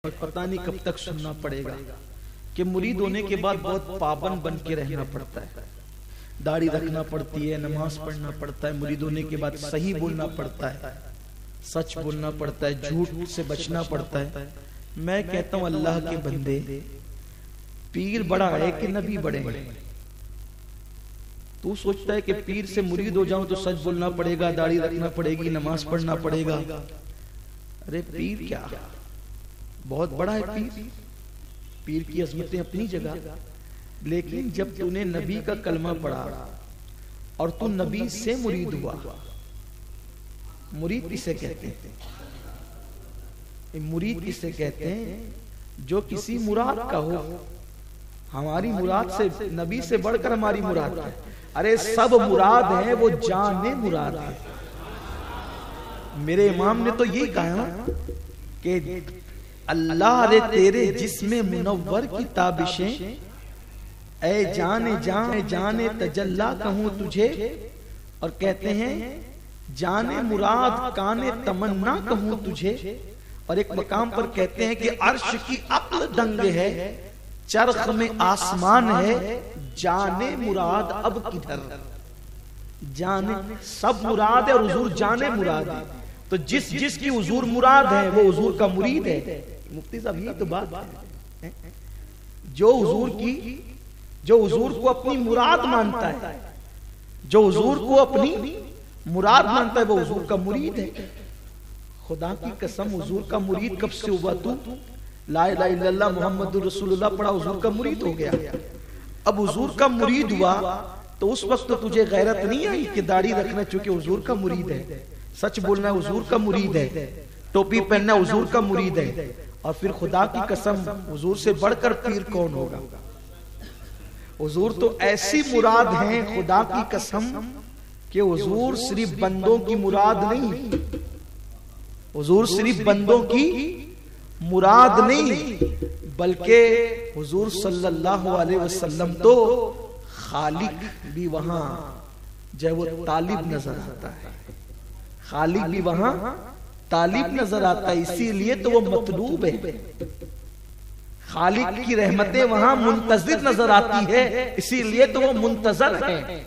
और पता नहीं कब तक सुनना पड़ेगा कि मुरीद होने के बाद बहुत पाबंद बन के रहना पड़ता है, दाढ़ी रखना पड़ती है, नमाज पढ़ना पड़ता है, मुरीद होने के बाद सही बोलना पड़ता है, सच बोलना पड़ता है, झूठ से बचना पड़ता है। मैं कहता हूं अल्लाह के बंदे, पीर बड़ा है कि नबी बड़े हैं? तू सोचता है कि पीर से मुरीद हो जाऊं तो सच बोलना पड़ेगा, दाढ़ी रखना पड़ेगी, नमाज पढ़ना पड़ेगा। अरे पीर क्या, बहुत बड़ा है पीर, पीर की अजमतें अपनी जगह। लेकिन जब तूने नबी का कलमा पढ़ा और तू नबी से मुरीद हुआ, मुरीद किसे कहते हैं? मुरीद किसे कहते हैं? जो किसी मुराद का हो। हमारी मुराद से, नबी से बढ़कर हमारी मुराद है। अरे सब मुराद है, वो जाने मुराद है। मेरे इमाम ने तो यही कहा कि अल्लाह रे तेरे जिस्मे मुनव्वर की ताबिशें, ऐ जाने जाने जाने तजल्ला कहूं तुझे। और कहते हैं जाने मुराद काने तमन्ना कहूं तुझे। और एक मकाम पर कहते हैं कि अर्श की अक्ल दंग है, चरख में आसमान है, जाने मुराद अब किधर। जाने सब मुराद है और हुजूर जाने मुराद है। तो जिस जिसकी हुजूर मुराद है वो हुजूर का मुरीद है। मुफ्ती साहब ये तो बात है। जो हुजूर को अपनी मुराद मानता है, जो हुजूर को अपनी मुराद मानता है, वो हुजूर का मुरीद है। खुदा की कसम, हुजूर का मुरीद कब से हुआ? तू ला इलाहा इल्लल्लाह मुहम्मदुर रसूलुल्लाह पढ़ा, हुजूर का मुरीद हो गया। अब हुजूर का मुरीद हुआ तो उस वक्त तो तुझे गैरत नहीं आई कि दाढ़ी रखना चूंकि हुजूर का मुरीद है, सच बोलना हुजूर का मुरीद है, टोपी पहनना हुजूर का मुरीद है। और फिर खुदा की कसम, हुजूर से बढ़कर पीर कौन होगा? हुजूर तो ऐसी मुराद है खुदा की कसम कि हुजूर सिर्फ बंदों की मुराद नहीं, हुजूर सिर्फ बंदों की मुराद नहीं, बल्कि हुजूर सल्लल्लाहु अलैहि वसल्लम तो खालिक भी वहां जब वो तालिब नजर आता है, खालिक भी वहां तालिब नजर आता है, इसीलिए तो वो मतलूब है। खालिक की रहमतें वहां मुंतजिर नजर आती है, इसीलिए तो वो मुंतजर है।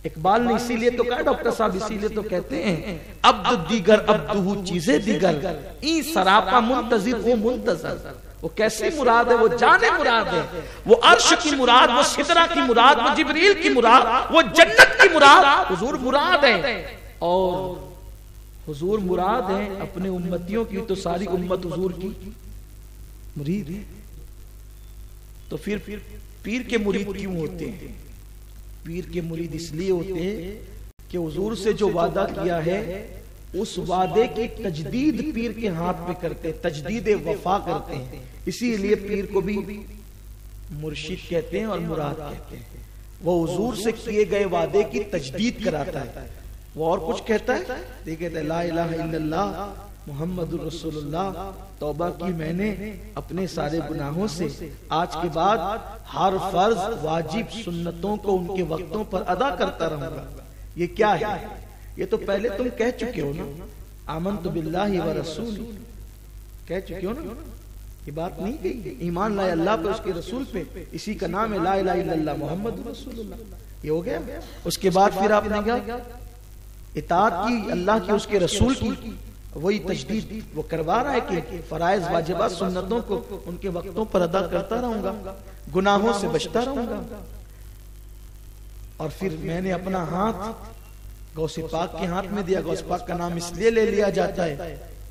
इकबाल ने इसीलिए तो कहा, डॉक्टर साहब इसीलिए तो कहते हैं अब्द दीगर अब्दुहु चीजें दीगर, ई सरापा मुंतजिर वो मुंतजर। वो कैसी मुराद है? वो जाने मुराद है, वो अर्श की मुराद, वो सिदरा की मुराद, वो जिब्रील की मुराद, वो जन्नत की मुराद, हुजूर मुराद है। और हुजूर मुराद है अपने उम्मतियों की, तो सारी उम्मत हुजूर की मुरीद है। तो फिर पीर के मुरीद क्यों होते हैं? पीर के मुरीद इसलिए होते हैं कि हुजूर से जो वादा किया है उस वादे की तजदीद पीर के हाथ में करते हैं, तजदीद वफा करते हैं। इसीलिए पीर को भी मुर्शिद कहते हैं और मुराद कहते हैं। वो हुजूर से किए गए वादे की तजदीद कराता है। वो और कुछ कहता है, देखते ला इलाहा इल्लल्लाह मुहम्मदुर रसूलुल्लाह, तौबा की मैंने अपने सारे गुनाहों से, आज के बाद हर फर्ज वाजिब सुन्नतों को उनके वक्तों पर अदा करता रहूंगा। ये क्या है? ये तो पहले तुम कह चुके हो ना, आमनतु बिल्लाहि व रसूली, कह चुके हो ना। ये बात नहीं कही, ईमान लाए अल्लाह पे, उसके रसूल पे, इसी का नाम है ला इलाहा इल्लल्लाह मुहम्मदुर रसूलुल्लाह। ये हो गया। उसके बाद फिर आपने क्या इताअत की अल्लाह की, उसके रसूल की, वही तजदीद वो करवा रहा है कि फराइज वाजिबात सुन्नतों को उनके वक्तों पर अदा करता रहूंगा, गुनाहों से बचता रहूंगा। और फिर मैंने अपना हाथ गौसे पाक के हाथ में दिया। गौसे पाक का नाम इसलिए ले लिया जाता है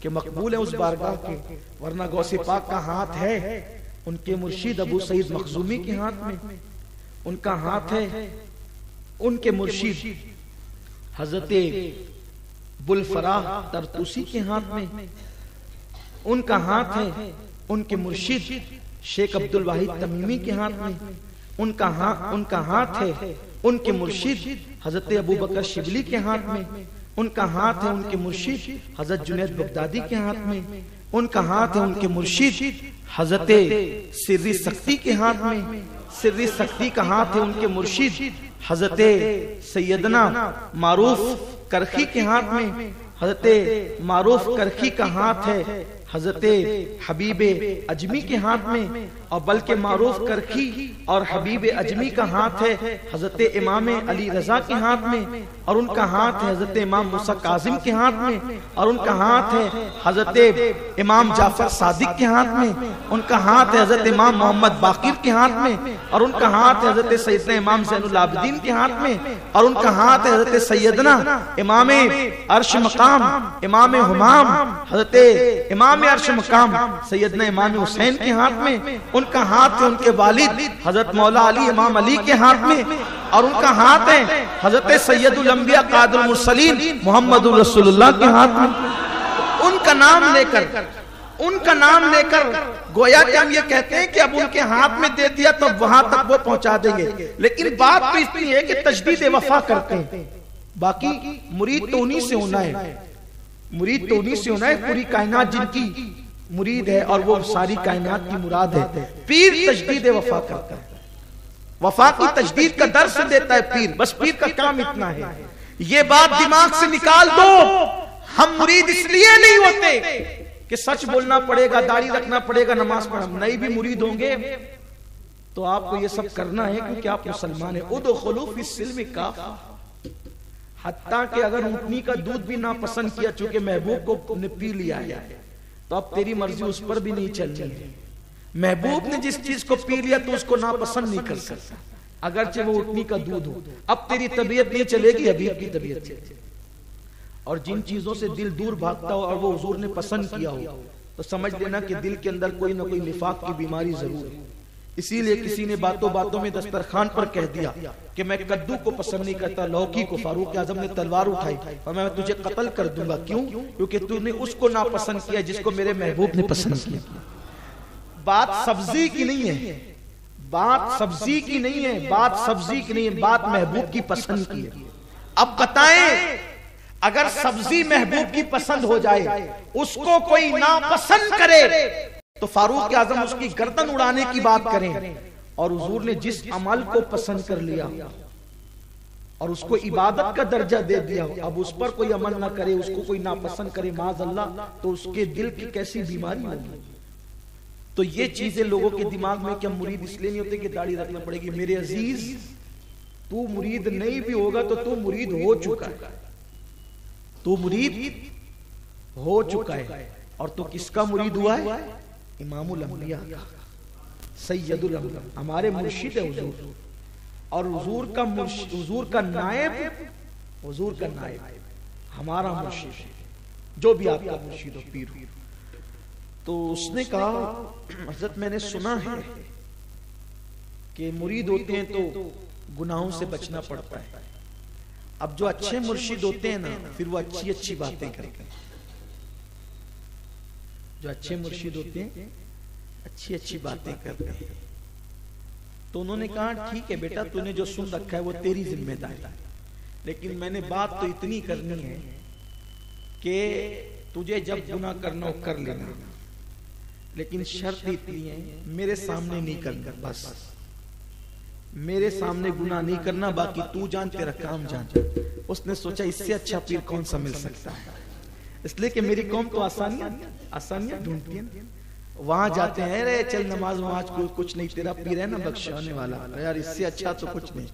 कि मकबूल है उस बारगाह के, वरना गौसे पाक का हाथ है उनके मुर्शिद अबू सईद मखजूमी के हाथ में, उनका हाथ है उनके मुर्शिद हजरत बुलफराह तरतुसी के हाथ में, उनका हाथ है उनके मुर्शिद शेख अब्दुल वाहिद तमीमी के हाथ में, उनका हाथ है उनके मुर्शिद हजरत अबू बकर शिबली के हाथ में, उनका हाथ है उनके मुर्शिद हजरत जुनैद बगदादी के हाथ में, उनका हाथ है उनके मुर्शिद हजरत सिर्री सख्ती के हाथ में, सिर्री सख्ती का हाथ है उनके मुर्शिद हजरत सैयदना मारूफ करखी के हाथ में, हजरत मारूफ करखी का हाथ है हजरत हबीब अजमी के हाथ में, और बल्कि मारूफ करखी और हबीब अजमी का हाथ है हजरत इमाम अली रजा के हाथ में, और उनका हाथ है हजरत इमाम मूसा काजिम के हाथ में, और उनका हाथ है हजरत इमाम जाफर सादिक के हाथ में, उनका हाथ है हजरत इमाम मोहम्मद बाकिर के हाथ में, और उनका हाथ है हजरत सैयदना इमाम ज़ैनुल आबिदीन के हाथ में, और उनका हाथ है हजरत सैयदना इमाम अर्श मकाम इमाम हुमाम हजरत इमाम अर्श मकाम सैयदना इमाम हुसैन के हाथ में, उनका हाथ है उनके वालिद हजरत मौला अली इमाम अली के हाथ में, और उनका हाथ है हजरत सैयदुल अंबिया कादुल मुरसलीन मोहम्मदुर रसूलुल्लाह के हाथ में। उनका नाम लेकर गोया कि हम ये कहते हैं कि अब उनके हाथ में दे दिया तो वहां तक वो पहुंचा देंगे, लेकिन बात तो इतनी है कि तजदीद वफा करते हैं। बाकी मुरीद तो उन्हीं से होना है, मुरीद तो उन्हीं से होना है, पूरी कायनात जिनकी मुरीद है और वो सारी कायनात की मुराद है। पीर तजदीद वफा करता है, वफा की तजदीद का दर्स देता है पीर, बस पीर का काम इतना है। ये बात दिमाग से निकाल दो, हम मुरीद इसलिए नहीं होते कि सच बोलना पड़ेगा, दाढ़ी रखना पड़ेगा, नमाज पढ़ना, नहीं भी मुरीद होंगे तो आपको ये सब करना है क्योंकि आप मुसलमान है। उदखुलू फिस्सिल्म काफा, हत्ता कि अगर ऊँटनी का दूध भी ना पसंद किया चूंकि महबूब को ने पी लिया है तो अब तेरी मर्जी उस पर भी नहीं चलनी है। महबूब ने जिस चीज को पी लिया तो उसको नापसंद नहीं कर सकता, अगरचे वो ऊँटनी का दूध हो। अब तेरी तबीयत नहीं चलेगी, हबीब की तबीयत चलेगी। और जिन चीजों से दिल दूर भागता हो और वो हुजूर ने पसंद किया हो तो समझ लेना कि दिल के अंदर कोई ना कोई निफाक की बीमारी जरूर है। इसीलिए किसी ने बातों बातों में दस्तरखान पर कह दिया कि मैं कद्दू को पसंद नहीं करता, लौकी को। फारूक आजम ने तलवार उठाई और मैं तुझे कत्ल कर दूंगा। क्यों? क्योंकि तूने उसको नापसंद किया जिसको मेरे महबूब ने पसंद किया। बात सब्जी की नहीं है, बात सब्जी की नहीं है, बात सब्जी की नहीं है, बात महबूब की पसंद की है। अब बताएं, अगर सब्जी महबूब की पसंद हो जाए, उसको कोई नापसंद करे तो फारूक आजम उसकी गर्दन उड़ाने की बात करें। और हुजूर ने जिस अमल को पसंद कर लिया और उसको इबादत का दर्जा दे दिया, अब उस पर कोई अमल ना करे, उसको कोई नापसंद करे माज़अल्लाह, तो उसके दिल की कैसी बीमारी होगी। तो ये चीजें लोगों के दिमाग में क्या मुरीद इसलिए नहीं होते कि दाढ़ी रखना पड़ेगी। मेरे अजीज, तू मुरीद नहीं भी होगा तो तू मुरीद हो चुका है, तू मुरीद हो चुका है। और तू किसका मुरीद हुआ है? इमामुल अंबिया का, सैयदुल अंबिया, हमारे मुर्शिद है हुजूर। और हुजूर का नायब, हुजूर का नायब हमारा मुर्शिद है, जो भी आपका मुर्शिद हो, पीर हो। तो उसने कहा, हज़रत मैंने सुना है कि मुरीद होते हैं तो गुनाहों से बचना पड़ता है। अब जो अच्छे मुर्शिद होते हैं ना, फिर वो अच्छी अच्छी बातें करते हैं। जो अच्छे मुर्शिद होते हैं अच्छी अच्छी बातें करते हैं। तो उन्होंने कहा, ठीक है बेटा, तूने जो सुन रखा है वो तेरी जिम्मेदारी है, लेकिन मैंने बात तो इतनी करनी है कि तुझे जब गुनाह करना हो कर लेना, लेकिन शर्त इतनी है, मेरे सामने नहीं करना। बस मेरे सामने गुनाह नहीं करना, बाकी तू जान, तेरा काम जान। उसने सोचा इससे अच्छा पीर कौन सा मिल सकता है, इसलिए कि मेरी कौम तो आसानियां ढूंढती है। वहां जाते हैं, अरे चल नमाज वमाज कुछ नहीं, तेरा पीर है ना बख्शाने वाला, यार इससे अच्छा तो कुछ नहीं।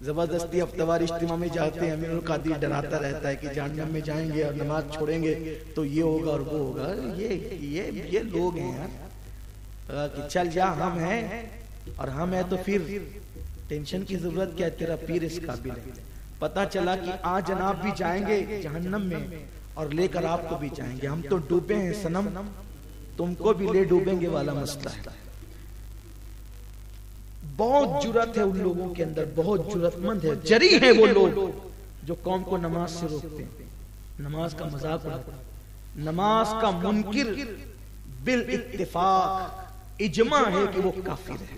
जबरदस्ती हफ्तेवार इज्तिमा में जाते हैं, अमीरुल कादिर डराता रहता है कि जहन्नम में जाएंगे और नमाज छोड़ेंगे तो ये होगा और वो होगा। ये लोग हैं यार, कि चल जा, हम हैं और हम है तो फिर टेंशन की जरूरत क्या है, तेरा पीर इस काबिल है। पता चला कि आज जनाब भी जाएंगे जहन्नम में और लेकर आपको भी जाएंगे। हम तो डूबे हैं सनम, तुमको भी ले डूबेंगे वाला मसला है। बहुत जुर्रत है उन लोगों के अंदर, बहुत जुर्रतमंद है, जरी है वो लोग जो कौम को नमाज से रोकते हैं, नमाज का मजाक उड़ाते हैं। नमाज का मुनकिर बिल इत्तिफाक इजमा है कि वो काफिर है।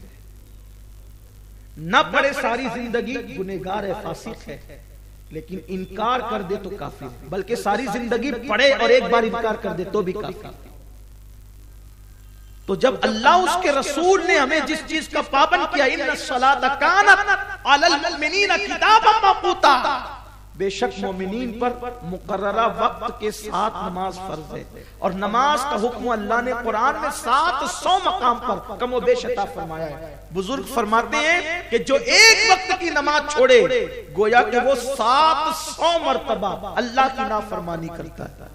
न पढ़े सारी जिंदगी गुनहगार है, फासिक है, लेकिन इनकार कर दे तो काफिर है। बल्कि सारी जिंदगी पढ़े और एक बार इनकार कर दे तो भी काफिर। तो जब अल्लाह उसके रसूल ने हमें जिस चीज का पाबंद किया, इन्ना सलात कानत अलल मुमिनीना किताबन मौकूता, बेशक मोमिनीन पर मुकर्ररा वक्त के साथ नमाज फर्ज है, और नमाज का हुक्म अल्लाह ने कुरान में 700 मकाम पर कम व बेश अता फरमाया है। बुजुर्ग फरमाते हैं कि जो एक वक्त की नमाज छोड़े गोया कि वो 700 मर्तबा अल्लाह की नाफरमानी करता है।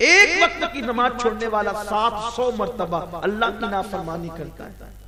एक वक्त की नमाज छोड़ने वाला 700 मर्तबा अल्लाह की नाफरमानी करता है।